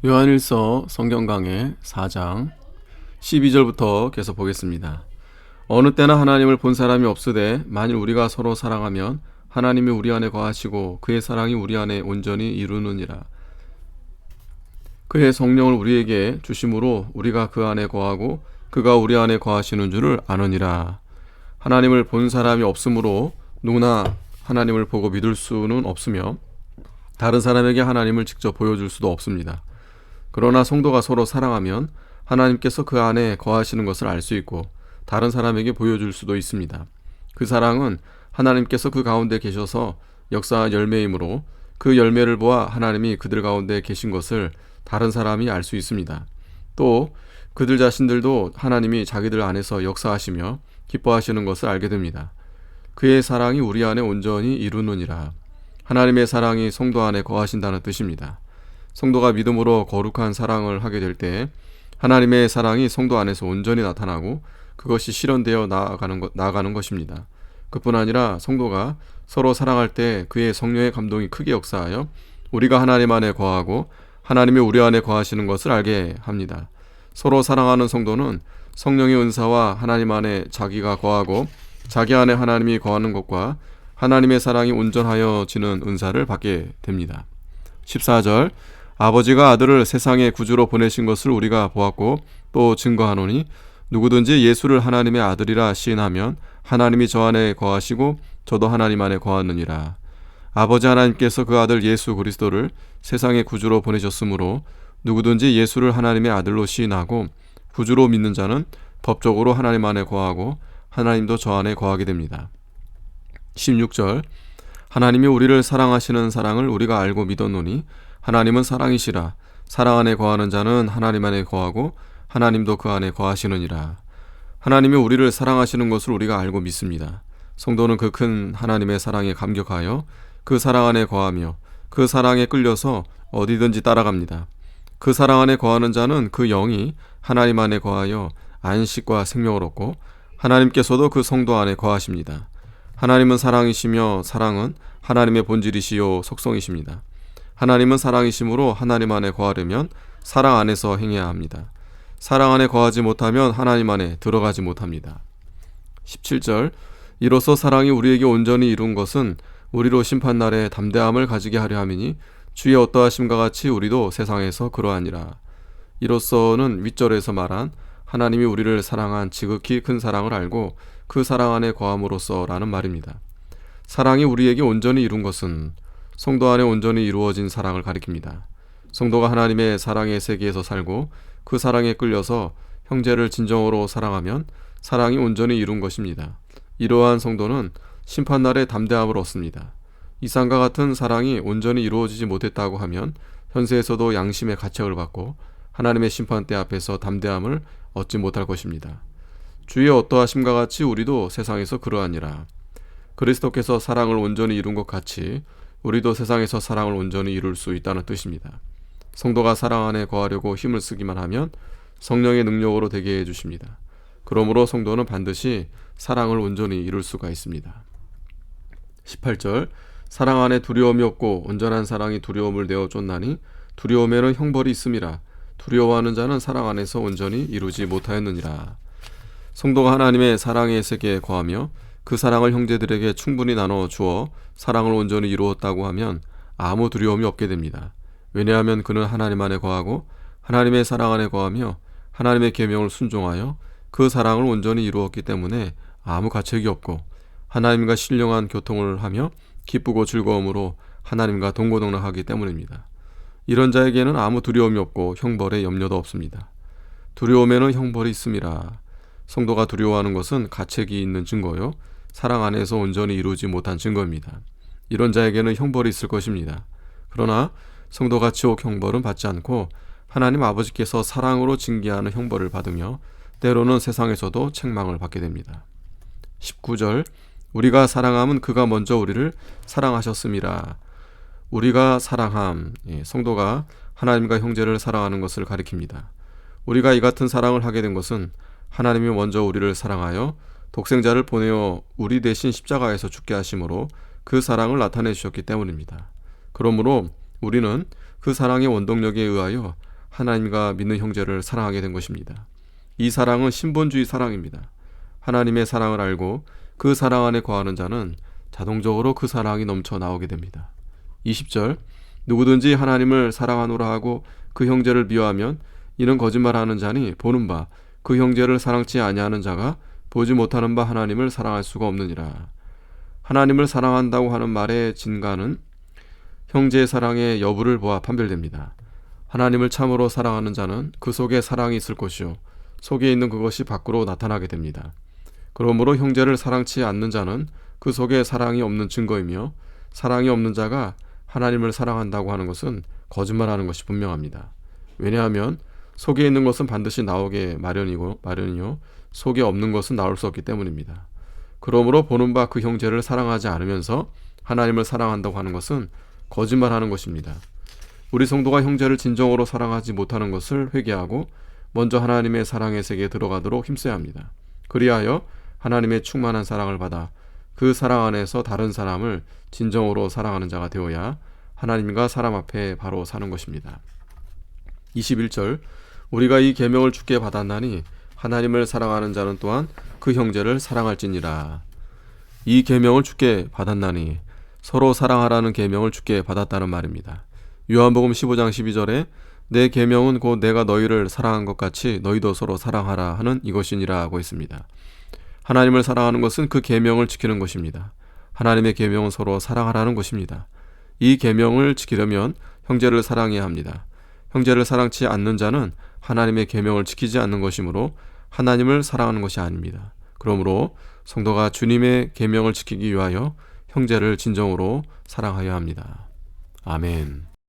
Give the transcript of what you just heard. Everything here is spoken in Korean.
요한일서 성경 강해 4장 12절부터 계속 보겠습니다. 어느 때나 하나님을 본 사람이 없으되 만일 우리가 서로 사랑하면 하나님이 우리 안에 거하시고 그의 사랑이 우리 안에 온전히 이루느니라. 그의 성령을 우리에게 주심으로 우리가 그 안에 거하고 그가 우리 안에 거하시는 줄을 아느니라. 하나님을 본 사람이 없으므로 누구나 하나님을 보고 믿을 수는 없으며 다른 사람에게 하나님을 직접 보여줄 수도 없습니다. 그러나 성도가 서로 사랑하면 하나님께서 그 안에 거하시는 것을 알 수 있고 다른 사람에게 보여줄 수도 있습니다. 그 사랑은 하나님께서 그 가운데 계셔서 역사한 열매이므로 그 열매를 보아 하나님이 그들 가운데 계신 것을 다른 사람이 알 수 있습니다. 또 그들 자신들도 하나님이 자기들 안에서 역사하시며 기뻐하시는 것을 알게 됩니다. 그의 사랑이 우리 안에 온전히 이루느니라. 하나님의 사랑이 성도 안에 거하신다는 뜻입니다. 성도가 믿음으로 거룩한 사랑을 하게 될 때 하나님의 사랑이 성도 안에서 온전히 나타나고 그것이 실현되어 나아가는 것입니다. 그뿐 아니라 성도가 서로 사랑할 때 그의 성령의 감동이 크게 역사하여 우리가 하나님 안에 거하고 하나님이 우리 안에 거하시는 것을 알게 합니다. 서로 사랑하는 성도는 성령의 은사와 하나님 안에 자기가 거하고 자기 안에 하나님이 거하는 것과 하나님의 사랑이 온전하여지는 은사를 받게 됩니다. 14절 아버지가 아들을 세상의 구주로 보내신 것을 우리가 보았고 또 증거하노니 누구든지 예수를 하나님의 아들이라 시인하면 하나님이 저 안에 거하시고 저도 하나님 안에 거하느니라. 아버지 하나님께서 그 아들 예수 그리스도를 세상의 구주로 보내셨으므로 누구든지 예수를 하나님의 아들로 시인하고 구주로 믿는 자는 법적으로 하나님 안에 거하고 하나님도 저 안에 거하게 됩니다. 16절 하나님이 우리를 사랑하시는 사랑을 우리가 알고 믿었노니 하나님은 사랑이시라. 사랑 안에 거하는 자는 하나님 안에 거하고 하나님도 그 안에 거하시느니라. 하나님이 우리를 사랑하시는 것을 우리가 알고 믿습니다. 성도는 그 큰 하나님의 사랑에 감격하여 그 사랑 안에 거하며 그 사랑에 끌려서 어디든지 따라갑니다. 그 사랑 안에 거하는 자는 그 영이 하나님 안에 거하여 안식과 생명을 얻고 하나님께서도 그 성도 안에 거하십니다. 하나님은 사랑이시며 사랑은 하나님의 본질이시요 속성이십니다. 하나님은 사랑이시므로 하나님 안에 거하려면 사랑 안에서 행해야 합니다. 사랑 안에 거하지 못하면 하나님 안에 들어가지 못합니다. 17절 이로써 사랑이 우리에게 온전히 이룬 것은 우리로 심판날에 담대함을 가지게 하려 함이니 주의 어떠하심과 같이 우리도 세상에서 그러하니라. 이로써는 윗절에서 말한 하나님이 우리를 사랑한 지극히 큰 사랑을 알고 그 사랑 안에 거함으로써 라는 말입니다. 사랑이 우리에게 온전히 이룬 것은 성도 안에 온전히 이루어진 사랑을 가리킵니다. 성도가 하나님의 사랑의 세계에서 살고 그 사랑에 끌려서 형제를 진정으로 사랑하면 사랑이 온전히 이룬 것입니다. 이러한 성도는 심판날에 담대함을 얻습니다. 이상과 같은 사랑이 온전히 이루어지지 못했다고 하면 현세에서도 양심의 가책을 받고 하나님의 심판대 앞에서 담대함을 얻지 못할 것입니다. 주의 어떠하심과 같이 우리도 세상에서 그러하니라. 그리스도께서 사랑을 온전히 이룬 것 같이 우리도 세상에서 사랑을 온전히 이룰 수 있다는 뜻입니다. 성도가 사랑 안에 거하려고 힘을 쓰기만 하면 성령의 능력으로 되게 해주십니다. 그러므로 성도는 반드시 사랑을 온전히 이룰 수가 있습니다. 18절 사랑 안에 두려움이 없고 온전한 사랑이 두려움을 내어 쫓나니 두려움에는 형벌이 있음이라. 두려워하는 자는 사랑 안에서 온전히 이루지 못하였느니라. 성도가 하나님의 사랑의 세계에 거하며 그 사랑을 형제들에게 충분히 나눠 주어 사랑을 온전히 이루었다고 하면 아무 두려움이 없게 됩니다. 왜냐하면 그는 하나님 안에 거하고 하나님의 사랑 안에 거하며 하나님의 계명을 순종하여 그 사랑을 온전히 이루었기 때문에 아무 가책이 없고 하나님과 신령한 교통을 하며 기쁘고 즐거움으로 하나님과 동고동락하기 때문입니다. 이런 자에게는 아무 두려움이 없고 형벌의 염려도 없습니다. 두려움에는 형벌이 있음이라. 성도가 두려워하는 것은 가책이 있는 증거요 사랑 안에서 온전히 이루지 못한 증거입니다. 이런 자에게는 형벌이 있을 것입니다. 그러나 성도가 지옥 형벌은 받지 않고 하나님 아버지께서 사랑으로 징계하는 형벌을 받으며 때로는 세상에서도 책망을 받게 됩니다. 19절 우리가 사랑함은 그가 먼저 우리를 사랑하셨음이라. 우리가 사랑함, 성도가 하나님과 형제를 사랑하는 것을 가리킵니다. 우리가 이 같은 사랑을 하게 된 것은 하나님이 먼저 우리를 사랑하여 독생자를 보내어 우리 대신 십자가에서 죽게 하심으로 그 사랑을 나타내 주셨기 때문입니다. 그러므로 우리는 그 사랑의 원동력에 의하여 하나님과 믿는 형제를 사랑하게 된 것입니다. 이 사랑은 신본주의 사랑입니다. 하나님의 사랑을 알고 그 사랑 안에 거하는 자는 자동적으로 그 사랑이 넘쳐 나오게 됩니다. 20절 누구든지 하나님을 사랑하노라 하고 그 형제를 미워하면 이는 거짓말하는 자니 보는 바 그 형제를 사랑치 아니하는 자가 보지 못하는 바 하나님을 사랑할 수가 없느니라. 하나님을 사랑한다고 하는 말의 진가는 형제의 사랑의 여부를 보아 판별됩니다. 하나님을 참으로 사랑하는 자는 그 속에 사랑이 있을 것이요 속에 있는 그것이 밖으로 나타나게 됩니다. 그러므로 형제를 사랑치 않는 자는 그 속에 사랑이 없는 증거이며 사랑이 없는 자가 하나님을 사랑한다고 하는 것은 거짓말하는 것이 분명합니다. 왜냐하면 속에 있는 것은 반드시 나오게 마련이요 속에 없는 것은 나올 수 없기 때문입니다. 그러므로 보는 바 그 형제를 사랑하지 않으면서 하나님을 사랑한다고 하는 것은 거짓말하는 것입니다. 우리 성도가 형제를 진정으로 사랑하지 못하는 것을 회개하고 먼저 하나님의 사랑의 세계에 들어가도록 힘써야 합니다. 그리하여 하나님의 충만한 사랑을 받아 그 사랑 안에서 다른 사람을 진정으로 사랑하는 자가 되어야 하나님과 사람 앞에 바로 사는 것입니다. 21절 우리가 이 계명을 주께 받았나니 하나님을 사랑하는 자는 또한 그 형제를 사랑할지니라. 이 계명을 주께 받았나니 서로 사랑하라는 계명을 주께 받았다는 말입니다. 요한복음 15장 12절에 내 계명은 곧 내가 너희를 사랑한 것 같이 너희도 서로 사랑하라 하는 이것이니라 하고 있습니다. 하나님을 사랑하는 것은 그 계명을 지키는 것입니다. 하나님의 계명은 서로 사랑하라는 것입니다. 이 계명을 지키려면 형제를 사랑해야 합니다. 형제를 사랑치 않는 자는 하나님의 계명을 지키지 않는 것이므로 하나님을 사랑하는 것이 아닙니다. 그러므로 성도가 주님의 계명을 지키기 위하여 형제를 진정으로 사랑하여야 합니다. 아멘.